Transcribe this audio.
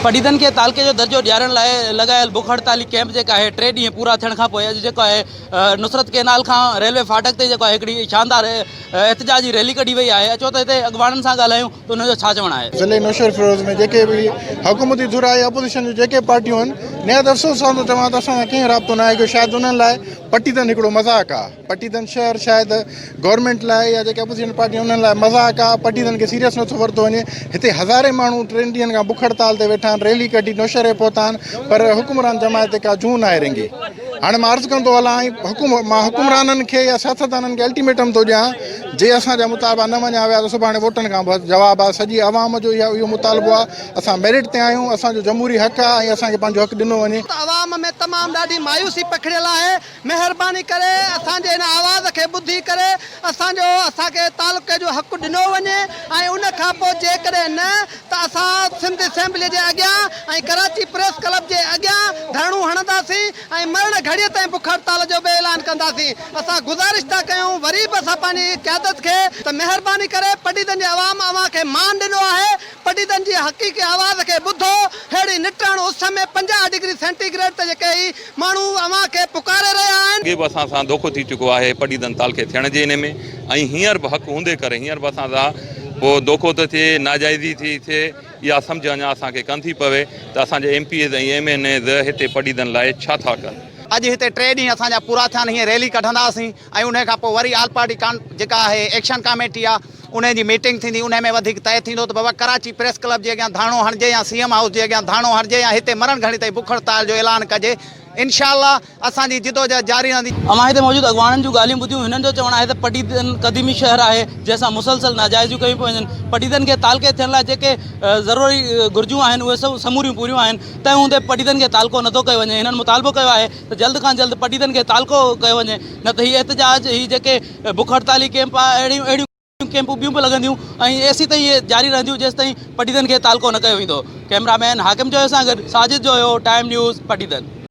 पटीदन के तालके जो दर्जो ॾियारण लाइ लॻायल बुख हड़ताली कैंप जेका आहे 3 ॾींहं पूरा थियण खां पोइ अॼु जेको आहे नुसरत केनाल खां रेलवे फाटक ते जेको आहे हिकिड़ी शानदार एहतजाजी रैली कढी वई आहे। अचो त हिते अॻवाननि सां ॻाल्हायूं त हुनजो छा चवणु आहे। ज़िले नौशहर फिरोज़ में जेके बि हुकूमती धुर आहे अपोजिशन जूं जेके पार्टियूं आहिनि निहायत अफ़सोस सां थो चवां त असां कंहिं राब्तो न आहे कि शायदि उन्हनि लाइ पटीदन हिकिड़ो मज़ाक़ आहे। पटीदन शहर शायदि गवर्नमेंट लाइ या जेके अपोजिशन पार्टियूं उन्हनि लाइ मज़ाक़ आहे। पटीदन खे सीरियस नथो वरितो वञे। हिते हज़ारे माण्हू 3 ॾींहंनि खां बुख हड़ताल ते वेठा आहिनि, रैली कढी नौशहरे पहुता आहिनि, पर हुकुमरान जमायत ते का जूं न आहे रिंगी। हाणे मां अर्ज़ु कंदो हलां मां हुकुमराननि खे या सियासतदाननि खे अल्टीमेटम थो ॾियां, जे असांजा मुतालबा न मञा विया त सुभाणे वोटनि खां जवाबु आहे। सॼी आवाम जो इहो मुतालबो आहे। असां मेरिट ते आहियूं, असांजो जमहूरी हक़ आहे ऐं असांखे पंहिंजो हक़ ॾिनो वञे। आवाम में तमामु ॾाढी मायूसी पखिड़ियल आहे। महिरबानी करे असांजे हिन आवाज़ खे ॿुधी करे असांखे तालुके जो हक़ ॾिनो वञे ऐं उन खां पोइ जेकॾहिं न त असां सिंध असेंबली जे अॻियां ऐं कराची प्रेस क्लब जे अॻियां धरणो हणंदासीं ऐं मरण घड़ीअ ताईं बुख हड़ताल जो बि ऐलान कंदासीं। असां गुज़ारिश था कयूं वरी बि असां पंहिंजी क़यादत खे त महिरबानी करे पटीदन जे अवाम खे मान ॾिनो आहे। पटीदन जी हक़ीक़ी आवाज़ खे ॿुधो। अहिड़ी निटण उस में 50 डिग्री सेंटीग्रेड ते जेके ही माण्हू अवां खे पुकारे रहिया आहिनि। बि असां सां धोखो थी चुको आहे पटीदन ताल खे थियण जे हिन में ऐं हींअर बि हक़ हूंदे करे हींअर बि असां सां पोइ धोखो थो थिए, नाजाइज़ी थी थिए, इहा सम्झ अञा असांखे कन थी पवे त असांजे MPs ऐं MNAs हिते पटीदन लाइ छा था कनि। अॼु हिते 3 ॾींहं असांजा पूरा थिया आहिनि। हीअं रैली कढंदासीं ऐं उन खां पोइ वरी ऑल पार्टी जेका आहे एक्शन कमेटी आहे उन जी मीटिंग थींदी। उन में वधीक तय थींदो त बाबा कराची प्रेस क्लब जे अॻियां धारणो हणिजे या CM हाउस जे अॻियां धारणो हणिजे या हिते मरण घड़ी ताईं बुख हड़ताल जो ऐलान कजे। इंशाअल्लाह असांजी जिदोजहद जारी रहंदी। अमां हिते मौजूदु अॻवाननि जूं ॻाल्हियूं ॿुधियूं। हिननि जो चवणु आहे त पटीदन क़दीमी शहर आहे जंहिंसां मुसलसल नाजाइज़ियूं कयूं पियूं वञनि। पटीदन खे तालके थियण लाइ जेके ज़रूरी घुर्जूं आहिनि उहे सभु समूरियूं पूरियूं आहिनि, तंहिं हूंदे पटीदन खे तालको नथो कयो वञे। हिननि मुतालबो कयो आहे त जल्द खां जल्द पटीदन खे तालको कयो वञे, न त हीअ एहतजाज ही जेके बुख हड़ताली कैंप आहे अहिड़ियूं कैंपूं ॿियूं बि लॻंदियूं ऐं एसी ताईं इहे जारी रहंदियूं जेसि ताईं पटीदन खे तालको न कयो वेंदो। कैमरामैन हाकिम जो सां गॾु साजिद जो हुयो, टाइम न्यूज़ पटीदन।